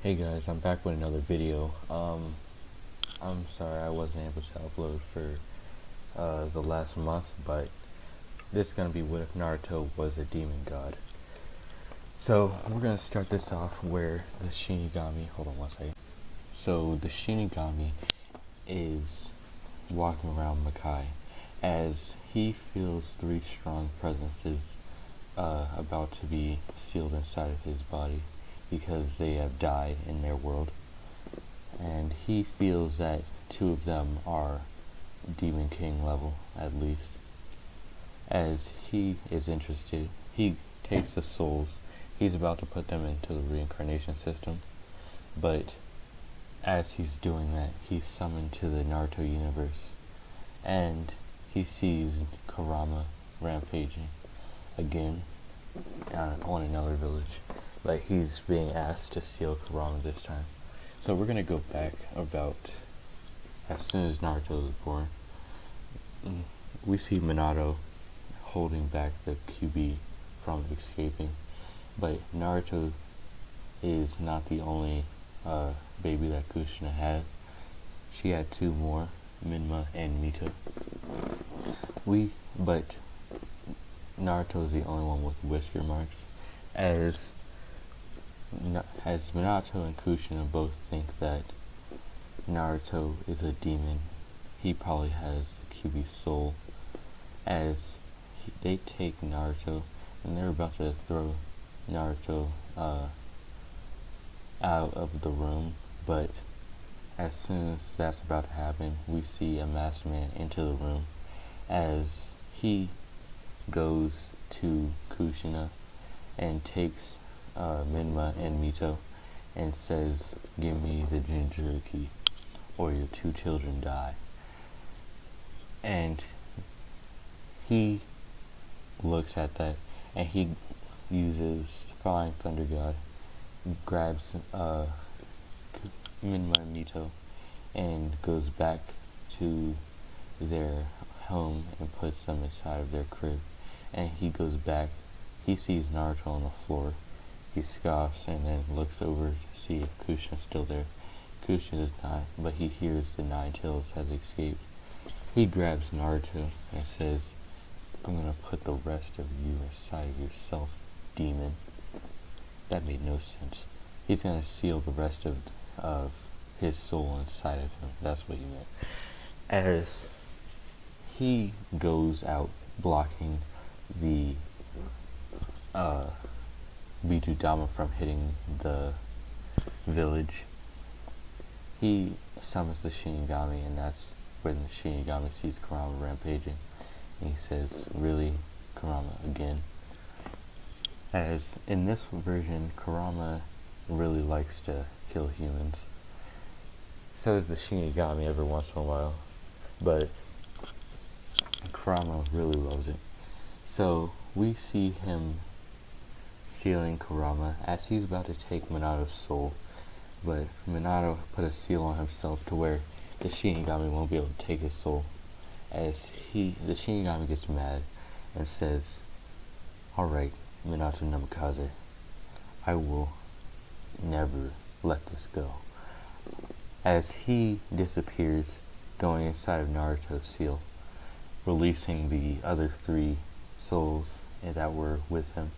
Hey guys, I'm back with another video. I'm sorry I wasn't able to upload for the last month, but this is gonna be what if Naruto was a demon god. So we're gonna start this off where the Shinigami. Hold on one second. So the Shinigami is walking around Makai as he feels three strong presences about to be sealed inside of his body because they have died in their world. And he feels that two of them are Demon King level, at least. As he is interested, he takes the souls. He's about to put them into the reincarnation system, but as he's doing that, he's summoned to the Naruto universe, and he sees Kurama rampaging again on another village. Like, he's being asked to steal Kurama this time. So we're gonna go back about as soon as Naruto is born. We see Minato holding back the QB from escaping, but Naruto is not the only baby that Kushina had. She had two more, Minma and Mito. But Naruto is the only one with whisker marks, as Minato and Kushina both think that Naruto is a demon. He probably has the QB soul, as they take Naruto and they're about to throw Naruto out of the room, but as soon as that's about to happen, we see a masked man enter the room as he goes to Kushina and takes Minma and Mito and says, "Give me the Jinchuriki or your two children die." And he looks at that and he uses Flying Thunder God, grabs Minma and Mito and goes back to their home and puts them inside of their crib. And he goes back, he sees Naruto on the floor. He scoffs and then looks over to see if Kushina's still there. Kushina is not, but he hears the Nine Tails has escaped. He grabs Naruto and says, "I'm gonna put the rest of you inside of yourself, demon." That made no sense. He's gonna seal the rest of his soul inside of him. That's what he meant. As he goes out blocking the Bijudama from hitting the village, he summons the Shinigami, and that's when the Shinigami sees Kurama rampaging. And he says, "Really, Kurama, again?" As in this version, Kurama really likes to kill humans. So does the Shinigami every once in a while, but Kurama really loves it. So we see him sealing Kurama as he's about to take Minato's soul, but Minato put a seal on himself to where the Shinigami won't be able to take his soul. As the Shinigami gets mad and says, "Alright, Minato Namikaze, I will never let this go." As he disappears, going inside of Naruto's seal, releasing the other three souls that were with him,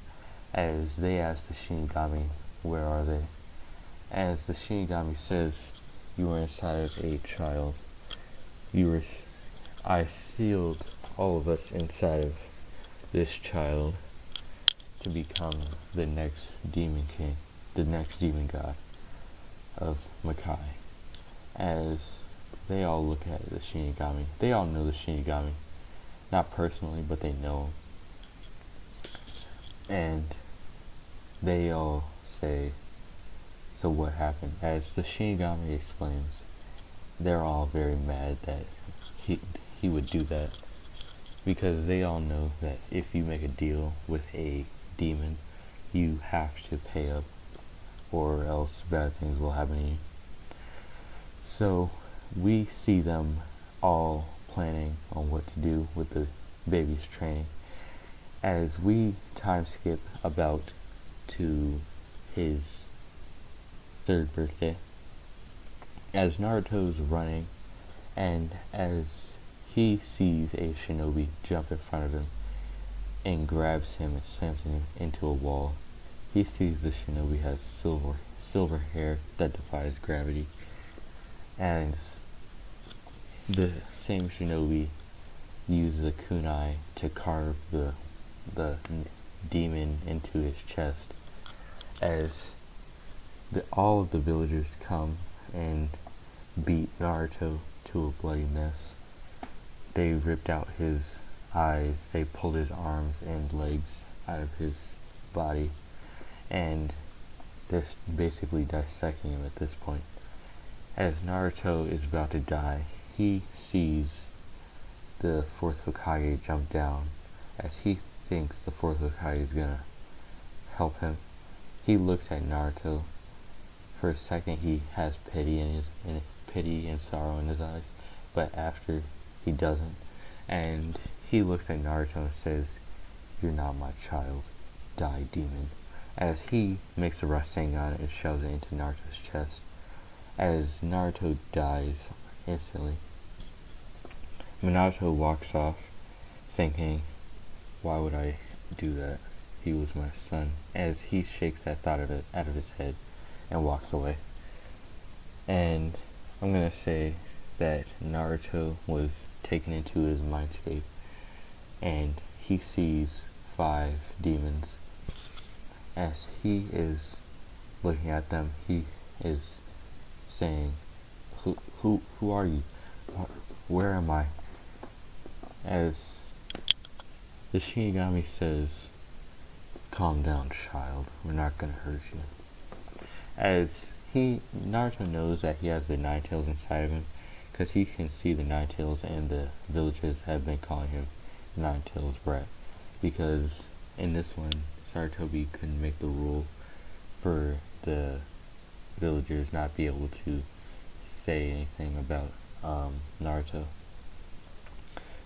as they ask the Shinigami, "Where are they?" As the Shinigami says, "You were inside of a child. I sealed all of us inside of this child to become the next demon king, the next demon god of Makai." As they all look at the Shinigami, they all know the Shinigami, not personally, but they know him. And they all say, "So what happened?" As the Shinigami explains, they're all very mad that he would do that, because they all know that if you make a deal with a demon, you have to pay up, or else bad things will happen to you. So we see them all planning on what to do with the baby's training, as we time skip about to his 3rd birthday. As Naruto's running, and as he sees a shinobi jump in front of him and grabs him and slams him into a wall, he sees the shinobi has silver hair that defies gravity, and the same shinobi uses a kunai to carve the demon into his chest. As all of the villagers come and beat Naruto to a bloody mess. They ripped out his eyes, they pulled his arms and legs out of his body, and they're basically dissecting him at this point. As Naruto is about to die, he sees the 4th Hokage jump down. As he thinks the 4th Hokage is gonna help him, he looks at Naruto. For a second, he has pity and sorrow in his eyes, but after he doesn't, and he looks at Naruto and says, "You're not my child. Die, demon." As he makes a Rasengan and shoves it into Naruto's chest. As Naruto dies instantly, Naruto walks off, thinking, "Why would I do that? He was my son." As he shakes that thought out of his head and walks away. And I'm gonna say that Naruto was taken into his mindscape, and he sees 5 demons. As he is looking at them, he is saying, who are you? Where am I?" As the Shinigami says, "Calm down, child. We're not gonna hurt you." As Naruto knows that he has the 9 tails inside of him, because he can see the 9 tails, and the villagers have been calling him 9 tails brat, because in this one, Sarutobi couldn't make the rule for the villagers not be able to say anything about Naruto.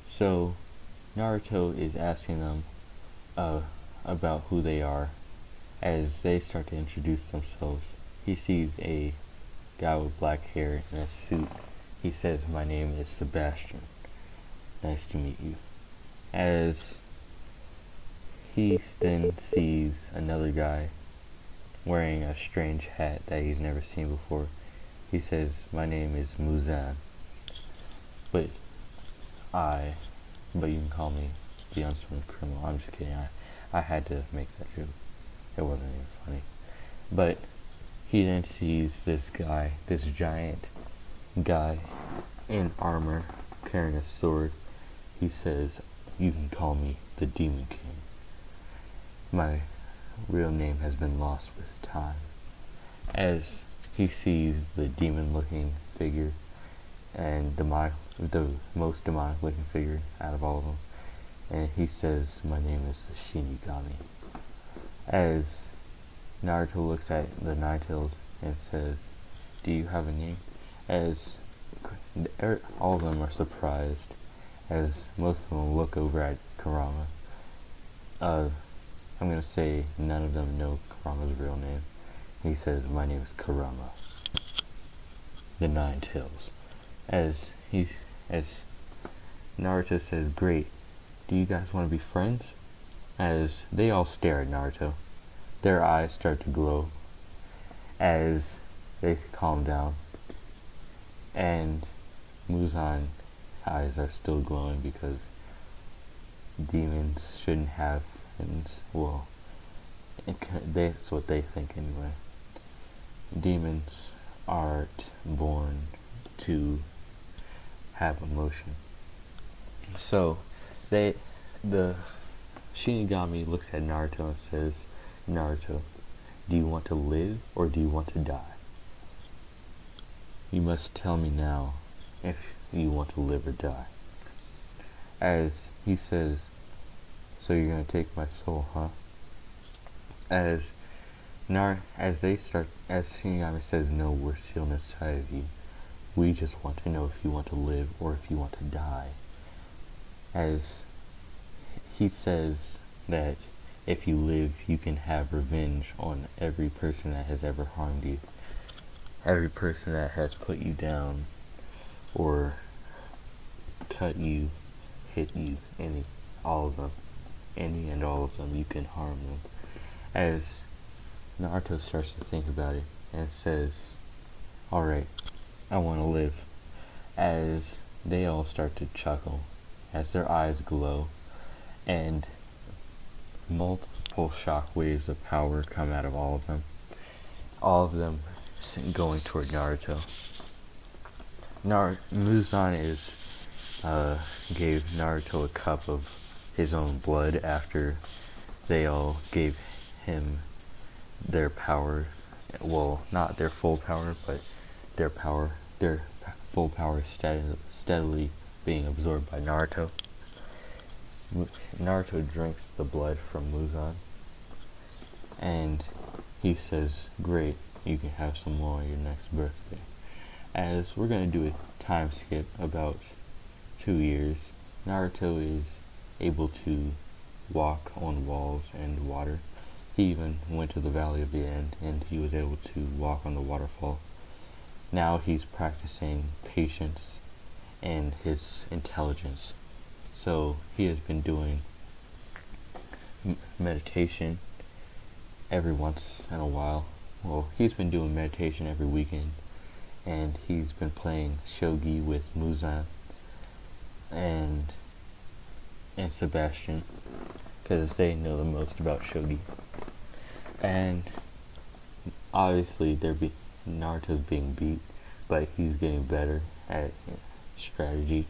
So Naruto is asking them about who they are. As they start to introduce themselves, he sees a guy with black hair in a suit. He says, "My name is Sebastian. Nice to meet you." As he then sees another guy wearing a strange hat that he's never seen before. He says, "My name is Muzan. But you can call me the unsworn criminal." I'm just kidding. I had to make that joke. It wasn't even funny. But he then sees this giant guy in armor carrying a sword. He says, "You can call me the Demon King. My real name has been lost with time." As he sees the demon-looking figure, and the most demonic-looking figure out of all of them, and he says, "My name is the Shinigami." As Naruto looks at the 9 tails and says, "Do you have a name?" As all of them are surprised, as most of them look over at Kurama. I'm gonna say none of them know Kurama's real name. He says, "My name is Kurama, the 9 tails." As Naruto says, "Great, do you guys want to be friends?" As they all stare at Naruto, their eyes start to glow as they calm down, and Muzan's eyes are still glowing because demons shouldn't have fins. Well, that's what they think anyway. Demons aren't born to have emotion. So the Shinigami looks at Naruto and says, "Naruto, do you want to live or do you want to die? You must tell me now if you want to live or die." As he says, "So you're gonna take my soul, huh?" As Shinigami says, "No, we're sealed inside of you. We just want to know if you want to live or if you want to die." As he says that if you live, you can have revenge on every person that has ever harmed you. every person that has put you down or cut you, hit you, all of them, any and all of them, you can harm them. As Naruto starts to think about it and says, alright, I want to live. As they all start to chuckle, as their eyes glow, and multiple shock waves of power come out of all of them going toward Naruto. Muzan gave Naruto a cup of his own blood after they all gave him their power. Well, not their full power, but their full power steadily being absorbed by Naruto. Naruto drinks the blood from Muzan, and he says, great, you can have some more on your next birthday. As we're going to do a time skip about 2 years, Naruto is able to walk on walls and water. He even went to the Valley of the End, and he was able to walk on the waterfall. Now he's practicing patience and his intelligence. So he has been doing meditation every once in a while. Well, he's been doing meditation every weekend, and he's been playing shogi with Muzan and Sebastian, because they know the most about shogi. And obviously Naruto's being beat, but he's getting better at strategy,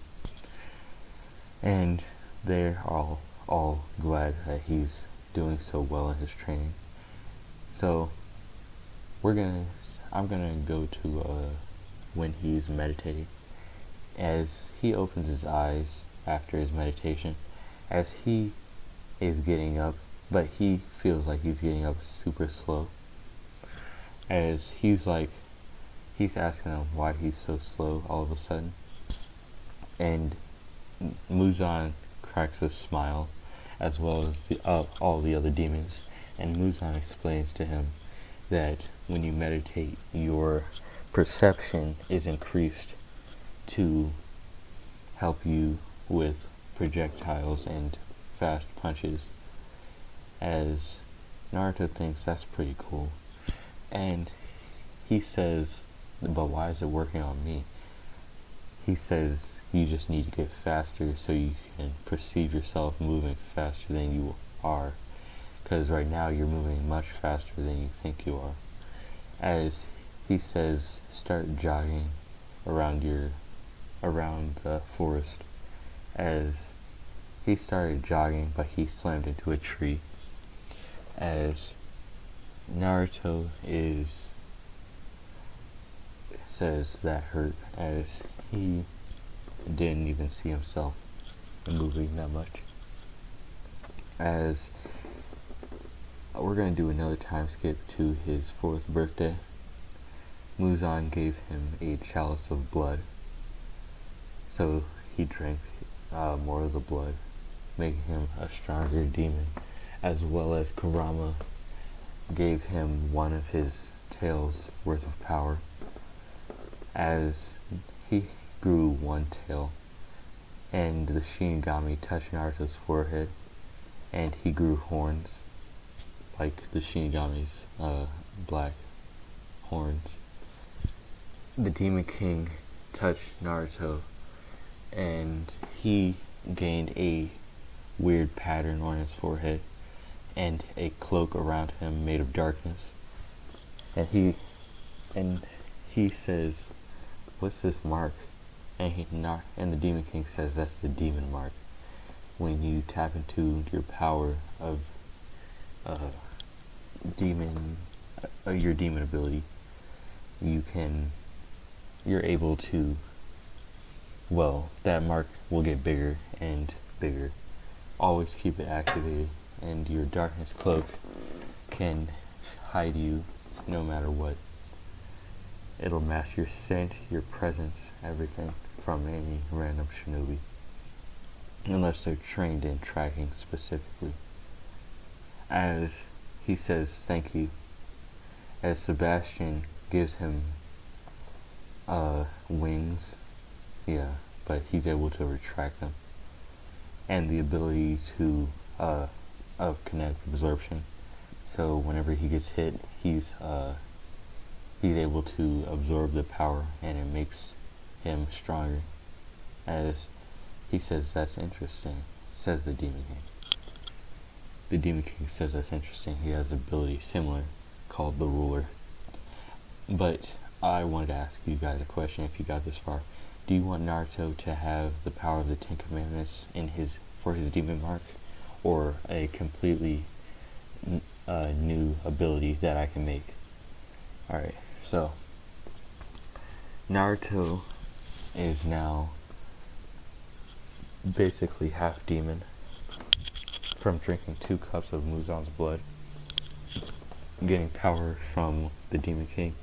and they're all glad that he's doing so well in his training. So I'm gonna go to when he's meditating. As he opens his eyes after his meditation, as he is getting up, but he feels like he's getting up super slow. As he's asking him why he's so slow all of a sudden, and Muzan cracks a smile, as well as all the other demons, and Muzan explains to him that when you meditate, your perception is increased to help you with projectiles and fast punches. As Naruto thinks that's pretty cool, and he says, but why is it working on me? He says you just need to get faster so you can perceive yourself moving faster than you are, because right now you're moving much faster than you think you are. As he says, start jogging around the forest. As he started jogging, but he slammed into a tree. As Naruto says that hurt, as he didn't even see himself moving that much. As we're going to do another time skip to his 4th birthday. Muzan gave him a chalice of blood, so he drank more of the blood, making him a stronger demon, as well as Kurama gave him one of his tails worth of power. As he grew one tail, and the Shinigami touched Naruto's forehead, and he grew horns, like the Shinigami's black horns. The Demon King touched Naruto, and he gained a weird pattern on his forehead, and a cloak around him made of darkness. And he says, "What's this mark?" And the Demon King says that's the demon mark. When you tap into your power of your demon ability, you're able to, well, that mark will get bigger and bigger. Always keep it activated, and your darkness cloak can hide you no matter what. It'll mask your scent, your presence, everything from any random shinobi, unless they're trained in tracking specifically. As he says thank you, as Sebastian gives him wings, yeah, but he's able to retract them, and the ability to of kinetic absorption. So whenever he gets hit, he's able to absorb the power, and it makes him stronger. As he says, that's interesting, says the Demon King. The Demon King says that's interesting. He has an ability similar called the Ruler. But I wanted to ask you guys a question if you got this far. Do you want Naruto to have the power of the Ten Commandments for his demon mark, or a completely new ability that I can make? Alright, so Naruto is now basically half demon from drinking 2 cups of Muzan's blood, getting power from the Demon King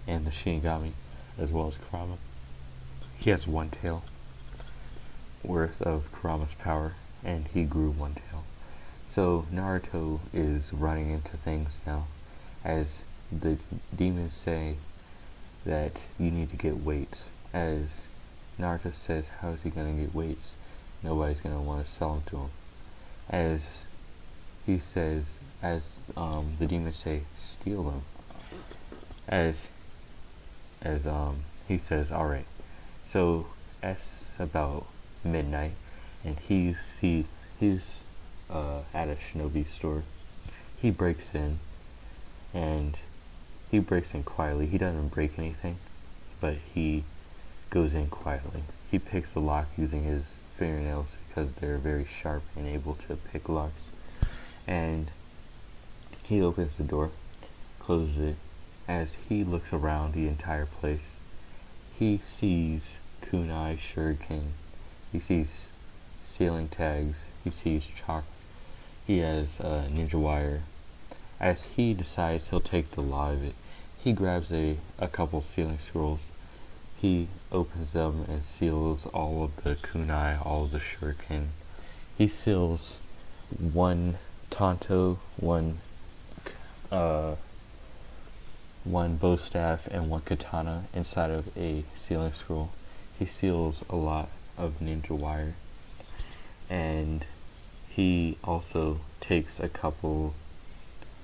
and the Shinigami, as well as Kurama. He has 1 tail worth of Kurama's power, and he grew 1 tail. So Naruto is running into things now, as the demons say that you need to get weights. As Naruto says, how is he going to get weights? Nobody's going to want to sell them to him. As he says, as the demons say, steal them. As he says, alright. So it's about midnight, and he's at a shinobi store. He breaks in, and he breaks in quietly. He doesn't break anything, but he goes in quietly. He picks the lock using his fingernails because they're very sharp and able to pick locks. And he opens the door, closes it. As he looks around the entire place, he sees kunai, shuriken, he sees ceiling tags, he sees chalk, he has ninja wire. As he decides he'll take the lot of it, he grabs a couple ceiling scrolls. He opens them and seals all of the kunai, all of the shuriken. He seals 1 tanto, 1 bow staff, and 1 katana inside of a sealing scroll. He seals a lot of ninja wire, and he also takes a couple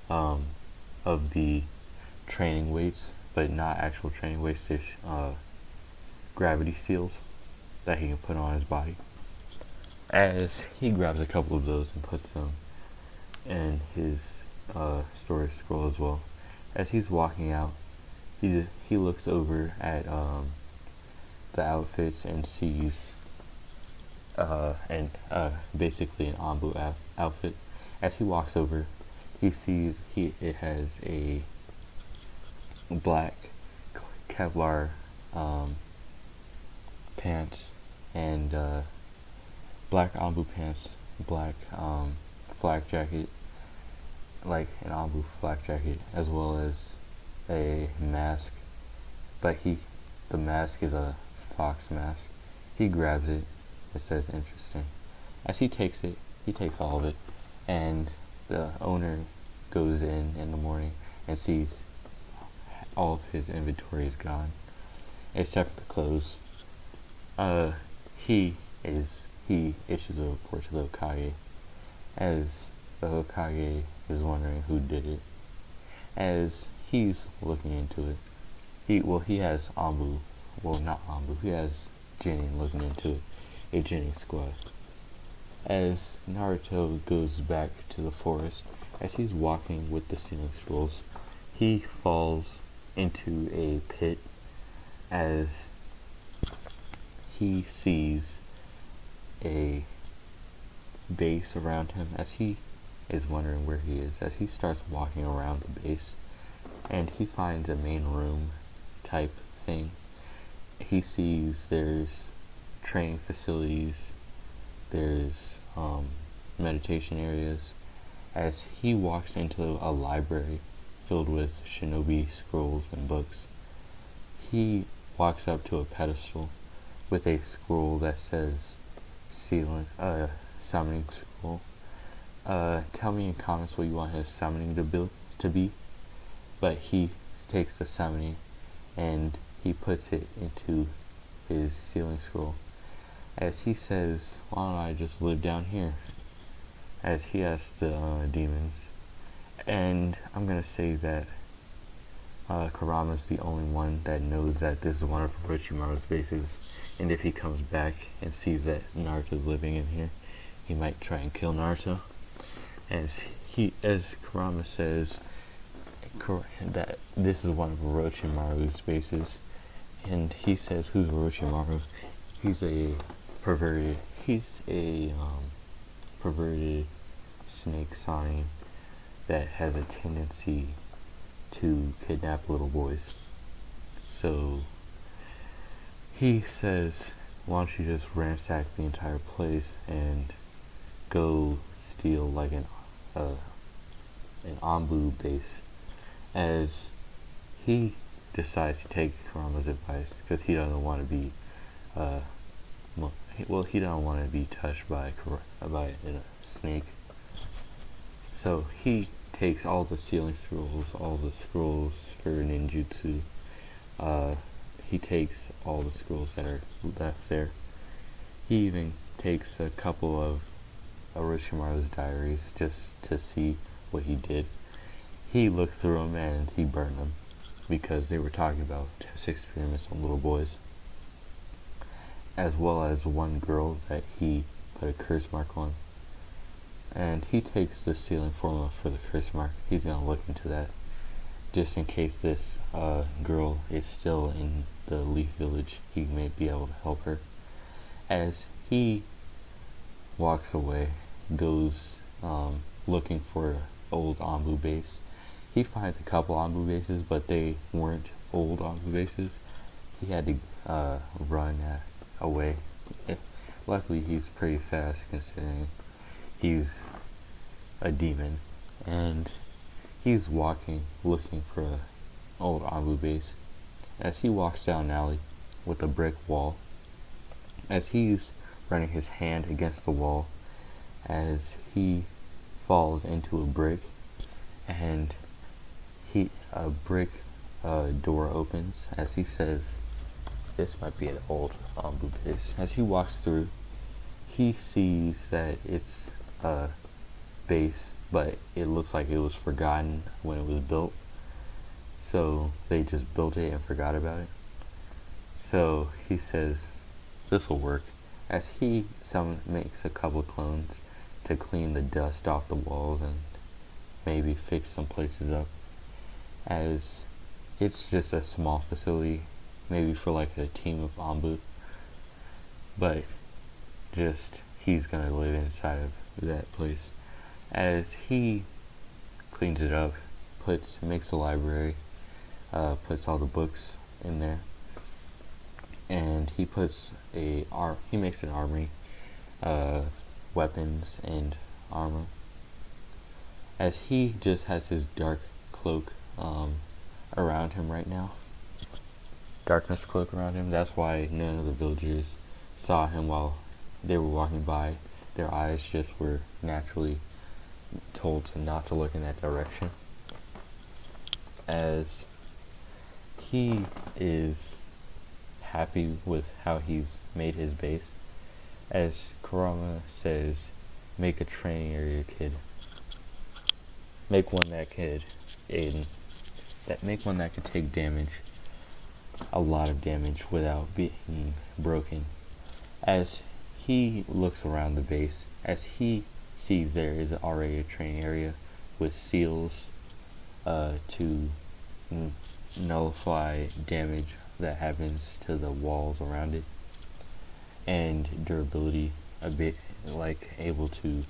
of the training weights, but not actual training weights, just gravity seals that he can put on his body. As he grabs a couple of those and puts them in his storage scroll as well. As he's walking out, he looks over at the outfits and sees basically an Anbu outfit. As he walks over, he sees it has a black Kevlar pants and black Anbu pants, black flak jacket, like an Anbu flak jacket, as well as a mask, but the mask is a fox mask. He grabs it. It says interesting. As he takes it, he takes all of it, and the owner goes in the morning and sees all of his inventory is gone, except for the clothes. He issues a report to the Hokage, as the Hokage is wondering who did it. As he's looking into it, he has Anbu, well, not Anbu, he has Genin looking into it, a Genin squad. As Naruto goes back to the forest, as he's walking with the sealing scrolls, he falls into a pit as he sees a base around him, as he is wondering where he is. As he starts walking around the base, and he finds a main room type thing, he sees there's training facilities, there's meditation areas. As he walks into a library filled with shinobi scrolls and books, he walks up to a pedestal with a scroll that says summoning scroll. Tell me in comments what you want his summoning to be. But he takes the summoning and he puts it into his ceiling scroll, as he says, why don't I just live down here? As he asks the demons. And I'm gonna say that Kurama's the only one that knows that this is one of Orochimaru's bases, and if he comes back and sees that Naruto's living in here, he might try and kill Naruto. As Kurama says, that this is one of Orochimaru's bases, and he says, who's Orochimaru? He's a perverted snake sign that has a tendency to kidnap little boys. So he says, why don't you just ransack the entire place and go steal like an Anbu base, as he decides to take Kurama's advice because he doesn't want to be he doesn't want to be touched by a snake. So he takes all the ceiling scrolls, all the scrolls for ninjutsu. He takes all the scrolls that are left there. He even takes a couple of Orochimaru's diaries just to see what he did. He looked through them and he burned them because they were talking about test experiments on little boys, as well as one girl that he put a curse mark on. And he takes the sealing formula for the curse mark. He's gonna look into that just in case this girl is still in the Leaf Village. He may be able to help her. As he walks away, goes looking for an old Anbu base. He finds a couple Anbu bases, but they weren't old Anbu bases. He had to run away. Luckily, he's pretty fast considering he's a demon, and he's walking, looking for an old Anbu base. As he walks down an alley with a brick wall, as he's running his hand against the wall, as he falls into a brick, and a brick door opens, as he says, this might be an old Anbu base. As he walks through, he sees that it's a base, but it looks like it was forgotten when it was built. So they just built it and forgot about it. So he says, this will work. As he makes a couple clones to clean the dust off the walls and maybe fix some places up. As it's just a small facility, maybe for like a team of Anbu, but just he's gonna live inside of that place. As he cleans it up, makes a library, puts all the books in there, and he makes an armory, weapons and armor. As he just has his dark cloak around him right now, darkness cloak around him. That's why none of the villagers saw him while they were walking by. Their eyes just were naturally told not to look in that direction. As he is happy with how he's made his base, as Kurama says, make a training area, kid. Make one that could take damage, a lot of damage, without being broken. As he looks around the base, as he sees there is already a training area with seals to nullify damage that happens to the walls around it, and durability, a bit like able to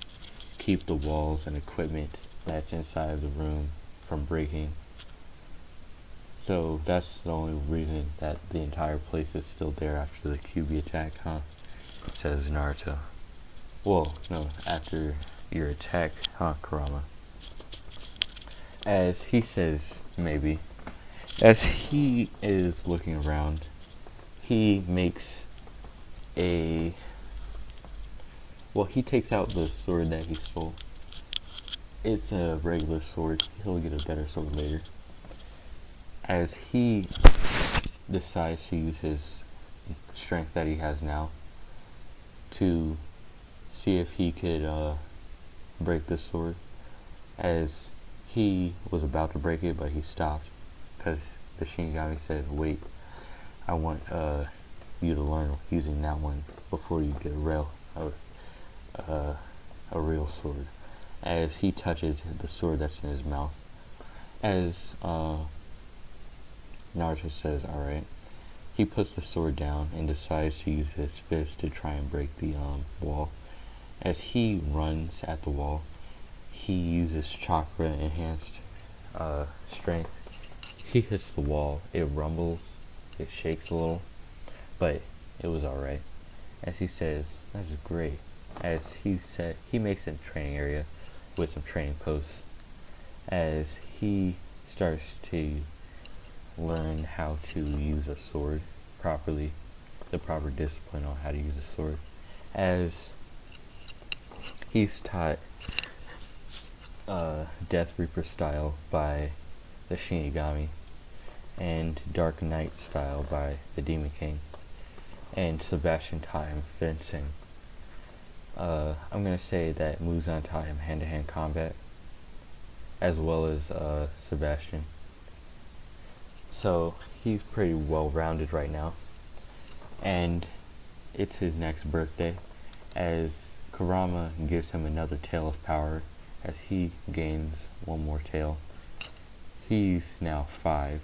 keep the walls and equipment that's inside of the room from breaking. So that's the only reason that the entire place is still there after the QB attack, huh? Says Naruto. Well, no, after your attack, huh, Kurama? As he says, maybe. As he is looking around, he makes he takes out the sword that he stole. It's a regular sword. He'll get a better sword later. As he decides to use his strength that he has now to see if he could break the sword, as he was about to break it, but he stopped because the Shinigami said, wait, I want you to learn using that one before you get a real sword. As he touches the sword that's in his mouth, as Naruto says, alright, he puts the sword down and decides to use his fist to try and break the wall. As he runs at the wall, he uses chakra enhanced strength. He hits the wall, it rumbles, it shakes a little, but it was alright. As he says, that's great. As he said, he makes a training area with some training posts. As he starts to learn how to use a sword properly, the proper discipline on how to use a sword. As he's taught Death Reaper style by the Shinigami, and Dark Knight style by the Demon King, and Sebastian taught him fencing. I'm gonna say that Muzan taught him hand-to-hand combat, as well as Sebastian. So he's pretty well-rounded right now, and it's his next birthday, as Kurama gives him another tail of power, as he gains one more tail. He's now 5.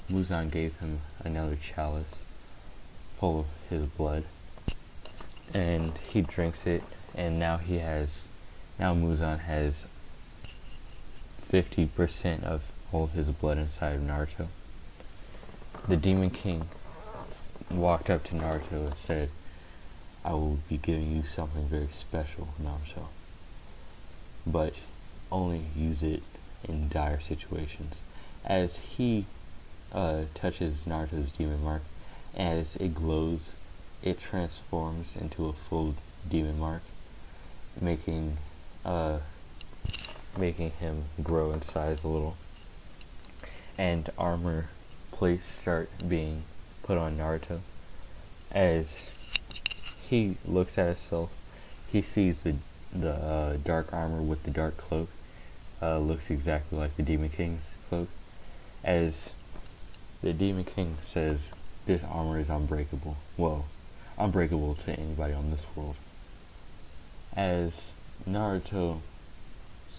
Muzan gave him another chalice full of his blood, and he drinks it, and now Muzan has 50% of all of his blood inside of Naruto. The Demon King walked up to Naruto and said, I will be giving you something very special, Naruto, but only use it in dire situations. As he touches Naruto's demon mark, as it glows, it transforms into a full demon mark, making him grow in size a little, and armor plates start being put on Naruto. As he looks at himself, he sees the dark armor with the dark cloak looks exactly like the Demon King's cloak. As the Demon King says, this armor is unbreakable. Well, unbreakable to anybody on this world. As Naruto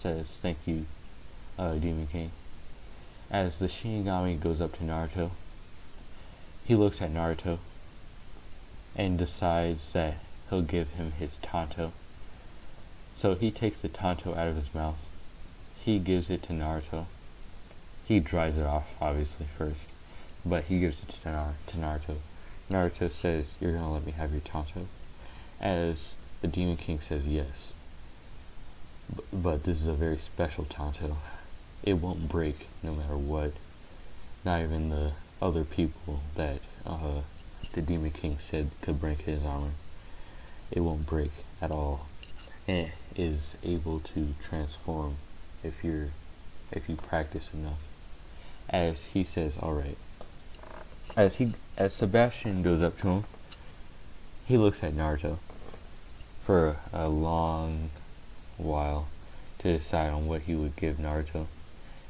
says, thank you, Demon King. As the Shinigami goes up to Naruto, he looks at Naruto and decides that he'll give him his Tanto. So he takes the Tanto out of his mouth. He gives it to Naruto. He dries it off, obviously, first, but he gives it to Naruto. Naruto says, you're gonna let me have your Tanto? As the Demon King says, yes. But this is a very special Tanto. It won't break no matter what. Not even the other people that the Demon King said could break his armor. It won't break at all. And it is able to transform if you practice enough. As he says, alright. As Sebastian goes up to him, he looks at Naruto for a long while to decide on what he would give Naruto.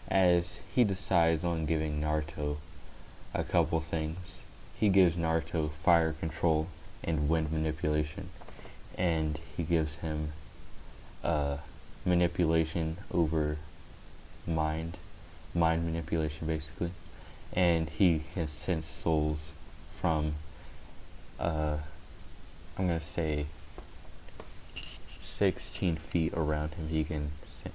As he decides on giving Naruto a couple things, he gives Naruto fire control and wind manipulation, and he gives him manipulation over mind manipulation basically, and he can sense souls from I'm gonna say 16 feet around him. He can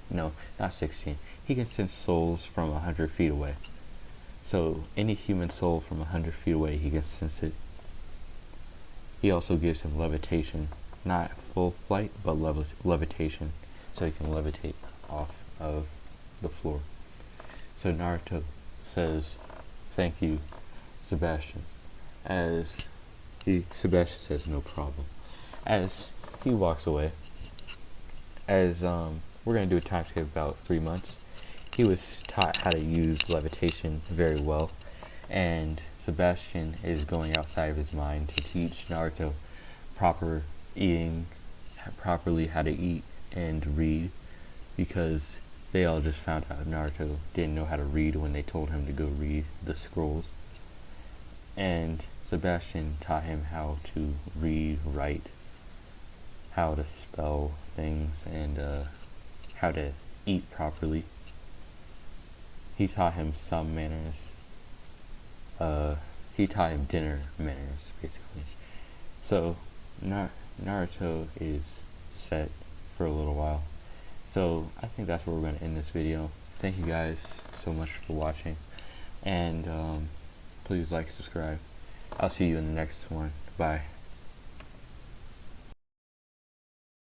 no, not 16. He can sense souls from 100 feet away. So any human soul from 100 feet away, he can sense it. He also gives him levitation, not full flight, but levitation, so he can levitate off of the floor. So Naruto says, thank you, Sebastian. As Sebastian says, no problem. As he walks away, as we're going to do a time skip about 3 months, he was taught how to use levitation very well. and Sebastian is going outside of his mind to teach Naruto proper eating, properly how to eat and read, because they all just found out Naruto didn't know how to read when they told him to go read the scrolls. And Sebastian taught him how to read, write, how to spell things, and how to eat properly. He taught him some manners. He taught him dinner manners, basically. So, Naruto is set for a little while. So, I think that's where we're going to end this video. Thank you guys so much for watching. And, please like, subscribe. I'll see you in the next one. Bye.